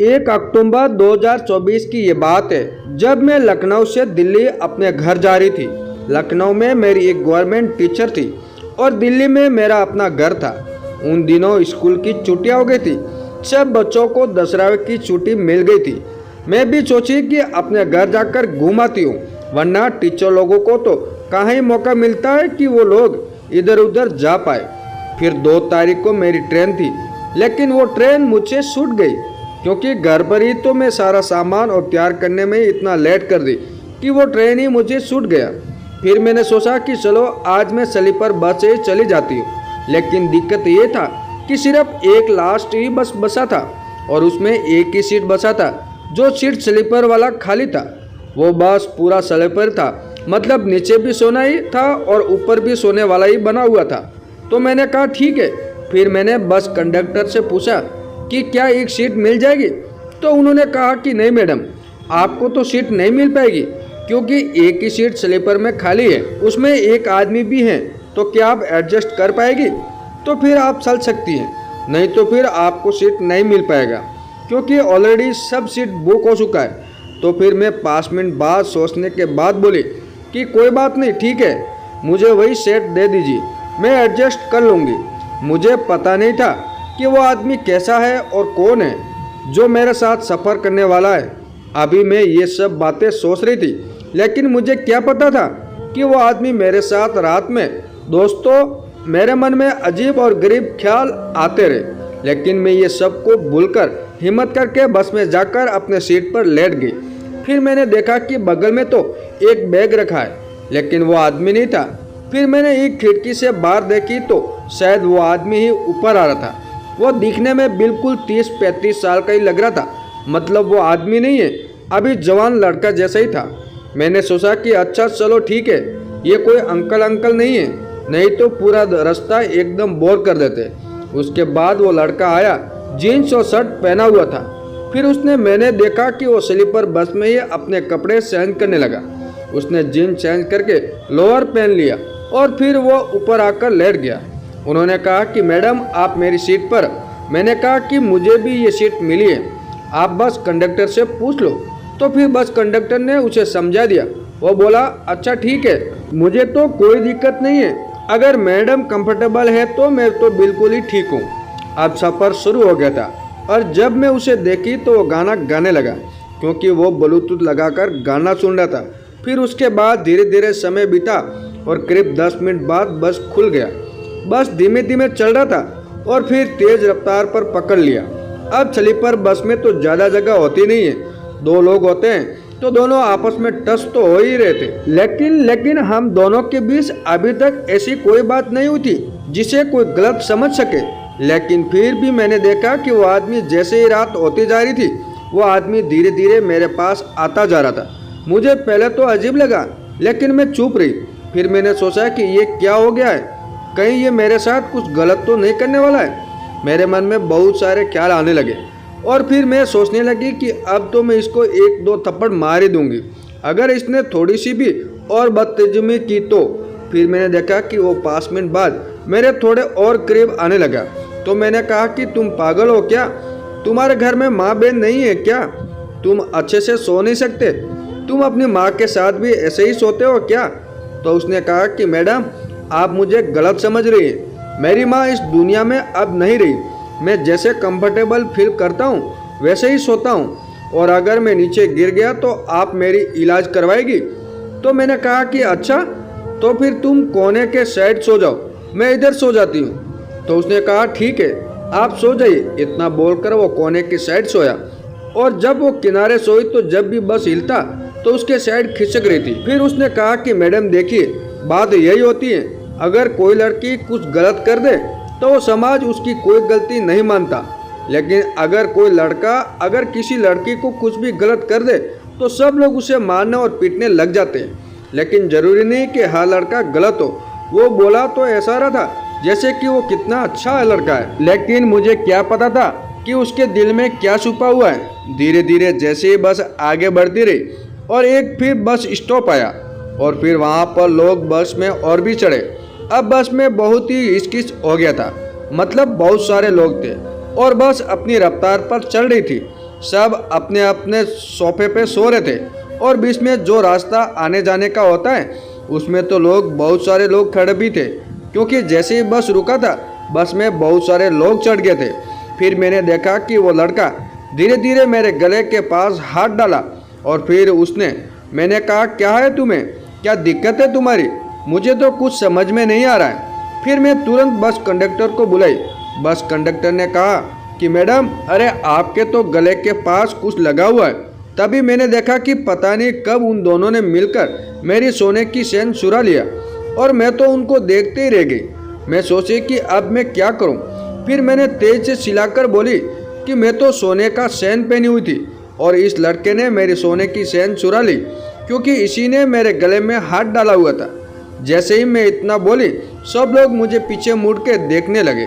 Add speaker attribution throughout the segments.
Speaker 1: 1 अक्टूबर 2024 की ये बात है, जब मैं लखनऊ से दिल्ली अपने घर जा रही थी। लखनऊ में मेरी एक गवर्नमेंट टीचर थी और दिल्ली में मेरा अपना घर था। उन दिनों स्कूल की छुट्टियां हो गई थी। सब बच्चों को दशहरा की छुट्टी मिल गई थी। मैं भी सोची कि अपने घर जाकर घूम आती हूँ, वरना टीचर लोगों को तो कहाँ ही मौका मिलता है कि वो लोग इधर उधर जा पाए। फिर 2 तारीख को मेरी ट्रेन थी, लेकिन वो ट्रेन मुझसे छूट गई क्योंकि घर पर ही तो मैं सारा सामान और तैयार करने में इतना लेट कर दी कि वो ट्रेन ही मुझे छूट गया। फिर मैंने सोचा कि चलो आज मैं स्लीपर बस से चली जाती हूँ, लेकिन दिक्कत ये था कि सिर्फ एक लास्ट ही बस बसा था और उसमें एक ही सीट बसा था। जो सीट स्लीपर वाला खाली था वो बस पूरा स्लीपर था, मतलब नीचे भी सोना ही था और ऊपर भी सोने वाला ही बना हुआ था। तो मैंने कहा ठीक है। फिर मैंने बस कंडक्टर से पूछा कि क्या एक सीट मिल जाएगी, तो उन्होंने कहा कि नहीं मैडम, आपको तो सीट नहीं मिल पाएगी क्योंकि एक ही सीट स्लीपर में खाली है, उसमें एक आदमी भी है। तो क्या आप एडजस्ट कर पाएगी? तो फिर आप चल सकती हैं, नहीं तो फिर आपको सीट नहीं मिल पाएगा क्योंकि ऑलरेडी सब सीट बुक हो चुका है। तो फिर मैं 5 मिनट बाद सोचने के बाद बोली कि कोई बात नहीं, ठीक है, मुझे वही सीट दे दीजिए, मैं एडजस्ट कर लूँगी। मुझे पता नहीं था कि वो आदमी कैसा है और कौन है जो मेरे साथ सफ़र करने वाला है। अभी मैं ये सब बातें सोच रही थी, लेकिन मुझे क्या पता था कि वो आदमी मेरे साथ रात में। दोस्तों, मेरे मन में अजीब और गरीब ख्याल आते रहे, लेकिन मैं ये सब को भूलकर हिम्मत करके बस में जाकर अपने सीट पर लेट गई। फिर मैंने देखा कि बगल में तो एक बैग रखा है, लेकिन वो आदमी नहीं था। फिर मैंने एक खिड़की से बाहर देखी तो शायद वो आदमी ही ऊपर आ रहा था। वो दिखने में बिल्कुल 30-35 साल का ही लग रहा था, मतलब वो आदमी नहीं है, अभी जवान लड़का जैसा ही था। मैंने सोचा कि अच्छा चलो ठीक है, ये कोई अंकल नहीं है, नहीं तो पूरा रास्ता एकदम बोर कर देते। उसके बाद वो लड़का आया, जीन्स और शर्ट पहना हुआ था। फिर मैंने देखा कि वो स्लीपर बस में ही अपने कपड़े चेंज करने लगा। उसने जीन्स चेंज करके लोअर पहन लिया और फिर वो ऊपर आकर लेट गया। उन्होंने कहा कि मैडम आप मेरी सीट पर। मैंने कहा कि मुझे भी ये सीट मिली है, आप बस कंडक्टर से पूछ लो। तो फिर बस कंडक्टर ने उसे समझा दिया। वो बोला अच्छा ठीक है, मुझे तो कोई दिक्कत नहीं है, अगर मैडम कंफर्टेबल है तो मैं तो बिल्कुल ही ठीक हूँ। अब सफ़र शुरू हो गया था और जब मैं उसे देखी तो वो गाना गाने लगा क्योंकि वो ब्लूटूथ लगाकर गाना सुन रहा था। फिर उसके बाद धीरे धीरे समय बीता और करीब 10 मिनट बाद बस खुल गया। बस धीमे धीमे चल रहा था और फिर तेज रफ्तार पर पकड़ लिया। अब स्लीपर बस में तो ज़्यादा जगह होती नहीं है, 2 लोग होते हैं तो दोनों आपस में टच तो हो ही रहे थे। लेकिन हम दोनों के बीच अभी तक ऐसी कोई बात नहीं हुई थी जिसे कोई गलत समझ सके। लेकिन फिर भी मैंने देखा कि वो आदमी जैसे ही रात होती जा रही थी, वो आदमी धीरे धीरे मेरे पास आता जा रहा था। मुझे पहले तो अजीब लगा, लेकिन मैं चुप रही। फिर मैंने सोचा कि ये क्या हो गया है, कहीं ये मेरे साथ कुछ गलत तो नहीं करने वाला है। मेरे मन में बहुत सारे ख्याल आने लगे और फिर मैं सोचने लगी कि अब तो मैं इसको 1-2 थप्पड़ मार ही दूंगी अगर इसने थोड़ी सी भी और बदतमीजी की तो। फिर मैंने देखा कि वो 5 मिनट बाद मेरे थोड़े और करीब आने लगा। तो मैंने कहा कि तुम पागल हो क्या, तुम्हारे घर में माँ बहन नहीं है क्या, तुम अच्छे से सो नहीं सकते, तुम अपनी माँ के साथ भी ऐसे ही सोते हो क्या? तो उसने कहा कि मैडम आप मुझे गलत समझ रही हैं, मेरी माँ इस दुनिया में अब नहीं रही, मैं जैसे कंफर्टेबल फील करता हूँ वैसे ही सोता हूँ, और अगर मैं नीचे गिर गया तो आप मेरी इलाज करवाएगी? तो मैंने कहा कि अच्छा, तो फिर तुम कोने के साइड सो जाओ, मैं इधर सो जाती हूँ। तो उसने कहा ठीक है, आप सो जाइए। इतना बोलकर वो कोने की साइड सोया और जब वो किनारे सोई तो जब भी बस हिलता तो उसके साइड खिसक रही थी। फिर उसने कहा कि मैडम देखिए, बात यही होती है, अगर कोई लड़की कुछ गलत कर दे तो वो समाज उसकी कोई गलती नहीं मानता, लेकिन अगर कोई लड़का अगर किसी लड़की को कुछ भी गलत कर दे तो सब लोग उसे मारने और पीटने लग जाते हैं। लेकिन ज़रूरी नहीं कि हर लड़का गलत हो। वो बोला तो ऐसा रहा था जैसे कि वो कितना अच्छा लड़का है, लेकिन मुझे क्या पता था कि उसके दिल में क्या छुपा हुआ है। धीरे धीरे जैसे ही बस आगे बढ़ती रही और एक फिर बस स्टॉप आया और फिर वहाँ पर लोग बस में और भी चढ़े। अब बस में बहुत ही हिचकिच हो गया था, मतलब बहुत सारे लोग थे और बस अपनी रफ्तार पर चल रही थी। सब अपने अपने सोफे पे सो रहे थे और बीच में जो रास्ता आने जाने का होता है उसमें तो बहुत सारे लोग खड़े भी थे, क्योंकि जैसे ही बस रुका था बस में बहुत सारे लोग चढ़ गए थे। फिर मैंने देखा कि वो लड़का धीरे धीरे मेरे गले के पास हाथ डाला और फिर मैंने कहा, क्या है तुम्हें, क्या दिक्कत है तुम्हारी, मुझे तो कुछ समझ में नहीं आ रहा है। फिर मैं तुरंत बस कंडक्टर को बुलाई। बस कंडक्टर ने कहा कि मैडम, अरे आपके तो गले के पास कुछ लगा हुआ है। तभी मैंने देखा कि पता नहीं कब उन दोनों ने मिलकर मेरी सोने की चेन चुरा लिया और मैं तो उनको देखते ही रह गई। मैं सोची कि अब मैं क्या करूं। फिर मैंने तेज से चिल्लाकर बोली कि मैं तो सोने का चेन पहनी हुई थी और इस लड़के ने मेरी सोने की चेन चुरा ली, क्योंकि इसी ने मेरे गले में हाथ डाला हुआ था। जैसे ही मैं इतना बोली सब लोग मुझे पीछे मुड़ के देखने लगे।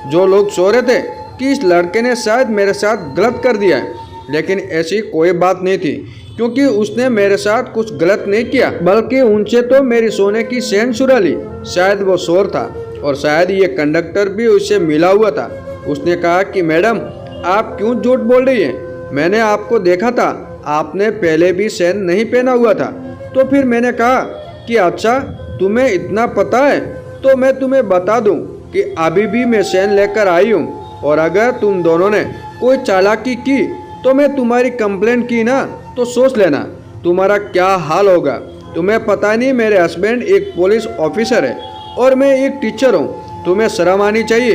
Speaker 1: जो लोग सो रहे थे कि इस लड़के ने शायद मेरे साथ गलत कर दिया है, लेकिन ऐसी कोई बात नहीं थी, क्योंकि उसने मेरे साथ कुछ गलत नहीं किया, बल्कि उनसे तो मेरी सोने की चेन चुरा ली। शायद वो चोर था और शायद ये कंडक्टर भी उससे मिला हुआ था। उसने कहा कि मैडम, आप क्यों झूठ बोल रही हैं, मैंने आपको देखा था, आपने पहले भी चेन नहीं पहना हुआ था। तो फिर मैंने कहा कि अच्छा, तुम्हें इतना पता है, तो मैं तुम्हें बता दूं कि अभी भी मैं चेन लेकर आई हूँ, और अगर तुम दोनों ने कोई चालाकी की तो मैं तुम्हारी कंप्लेंट की ना, तो सोच लेना तुम्हारा क्या हाल होगा। तुम्हें पता नहीं, मेरे हस्बैंड एक पुलिस ऑफिसर है और मैं एक टीचर हूँ। तुम्हें शर्म आनी चाहिए।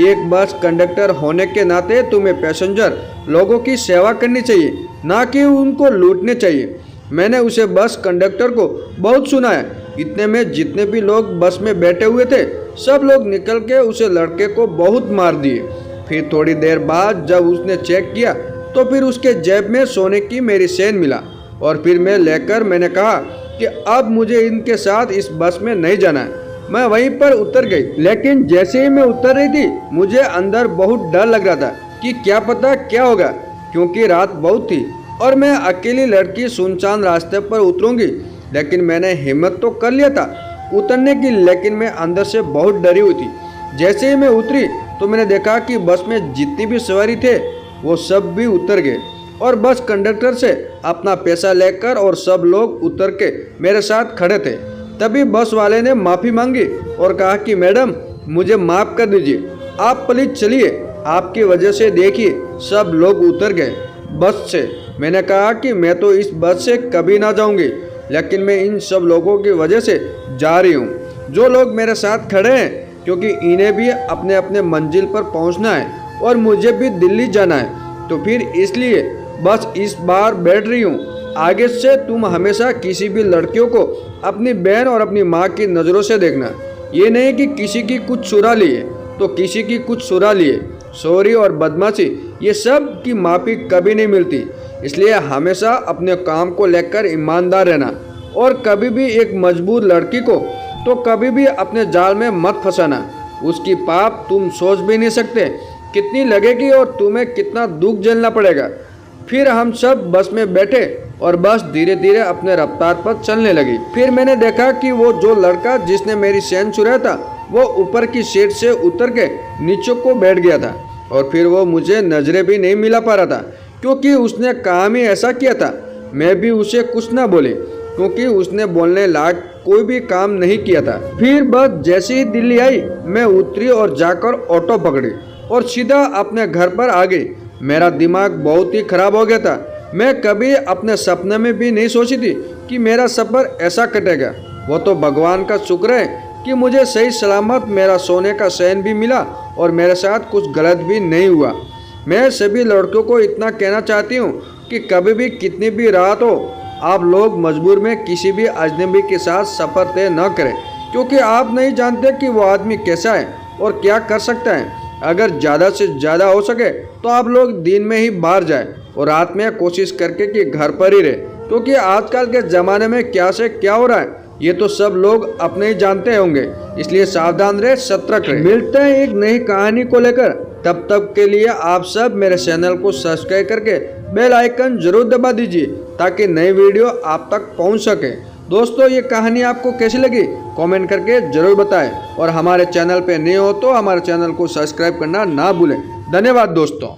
Speaker 1: एक बस कंडक्टर होने के नाते तुम्हें पैसेंजर लोगों की सेवा करनी चाहिए, ना कि उनको लूटने चाहिए। मैंने उसे बस कंडक्टर को बहुत सुना है। इतने में जितने भी लोग बस में बैठे हुए थे सब लोग निकल के उसे लड़के को बहुत मार दिए। फिर थोड़ी देर बाद जब उसने चेक किया तो फिर उसके जेब में सोने की मेरी चेन मिला और फिर मैंने कहा कि अब मुझे इनके साथ इस बस में नहीं जाना है। मैं वहीं पर उतर गई, लेकिन जैसे ही मैं उतर रही थी मुझे अंदर बहुत डर लग रहा था कि क्या पता क्या होगा, क्योंकि रात बहुत थी और मैं अकेली लड़की सुनसान रास्ते पर उतरूंगी। लेकिन मैंने हिम्मत तो कर लिया था उतरने की, लेकिन मैं अंदर से बहुत डरी हुई थी। जैसे ही मैं उतरी तो मैंने देखा कि बस में जितनी भी सवारी थे वो सब भी उतर गए और बस कंडक्टर से अपना पैसा लेकर और सब लोग उतर के मेरे साथ खड़े थे। तभी बस वाले ने माफ़ी मांगी और कहा कि मैडम, मुझे माफ़ कर दीजिए, आप प्लीज चलिए, आपकी वजह से देखिए सब लोग उतर गए बस से। मैंने कहा कि मैं तो इस बस से कभी ना जाऊंगी, लेकिन मैं इन सब लोगों की वजह से जा रही हूँ, जो लोग मेरे साथ खड़े हैं, क्योंकि इन्हें भी अपने अपने मंजिल पर पहुँचना है और मुझे भी दिल्ली जाना है। तो फिर इसलिए बस इस बार बैठ रही हूँ। आगे से तुम हमेशा किसी भी लड़कियों को अपनी बहन और अपनी माँ की नज़रों से देखना। ये नहीं कि किसी की कुछ चुरा लिए तो किसी की कुछ चुरा लिए। चोरी और बदमाशी ये सब की माफ़ी कभी नहीं मिलती। इसलिए हमेशा अपने काम को लेकर ईमानदार रहना और कभी भी एक मजबूर लड़की को तो कभी भी अपने जाल में मत फंसाना। उसकी पाप तुम सोच भी नहीं सकते कितनी लगेगी और तुम्हें कितना दुख झेलना पड़ेगा। फिर हम सब बस में बैठे और बस धीरे धीरे अपने रफ्तार पर चलने लगी। फिर मैंने देखा कि वो जो लड़का जिसने मेरी चेन चुराया था वो ऊपर की सीट से उतर के नीचे को बैठ गया था और फिर वो मुझे नजरें भी नहीं मिला पा रहा था, क्योंकि उसने काम ही ऐसा किया था। मैं भी उसे कुछ ना बोली, क्योंकि उसने बोलने लायक कोई भी काम नहीं किया था। फिर बस जैसे ही दिल्ली आई मैं उतरी और जाकर ऑटो पकड़ी और सीधा अपने घर पर आ गई। मेरा दिमाग बहुत ही खराब हो गया था। मैं कभी अपने सपने में भी नहीं सोची थी कि मेरा सफ़र ऐसा कटेगा। वो तो भगवान का शुक्र है कि मुझे सही सलामत मेरा सोने का चैन भी मिला और मेरे साथ कुछ गलत भी नहीं हुआ। मैं सभी लड़कों को इतना कहना चाहती हूँ कि कभी भी कितनी भी रात हो, आप लोग मजबूर में किसी भी अजनबी के साथ सफ़र तय न करें, क्योंकि आप नहीं जानते कि वो आदमी कैसा है और क्या कर सकता है। अगर ज़्यादा से ज़्यादा हो सके तो आप लोग दिन में ही बाहर जाए और रात में कोशिश करके कि घर पर ही रहे, क्योंकि आजकल के ज़माने में क्या से क्या हो रहा है ये तो सब लोग अपने ही जानते होंगे। इसलिए सावधान रहे, सतर्क रहे। मिलते हैं एक नई कहानी को लेकर। तब तक के लिए आप सब मेरे चैनल को सब्सक्राइब करके बेल आइकन जरूर दबा दीजिए ताकि नई वीडियो आप तक पहुंच सके। दोस्तों, ये कहानी आपको कैसी लगी कमेंट करके जरूर बताएं और हमारे चैनल पे नए हो तो हमारे चैनल को सब्सक्राइब करना ना भूलें। धन्यवाद दोस्तों।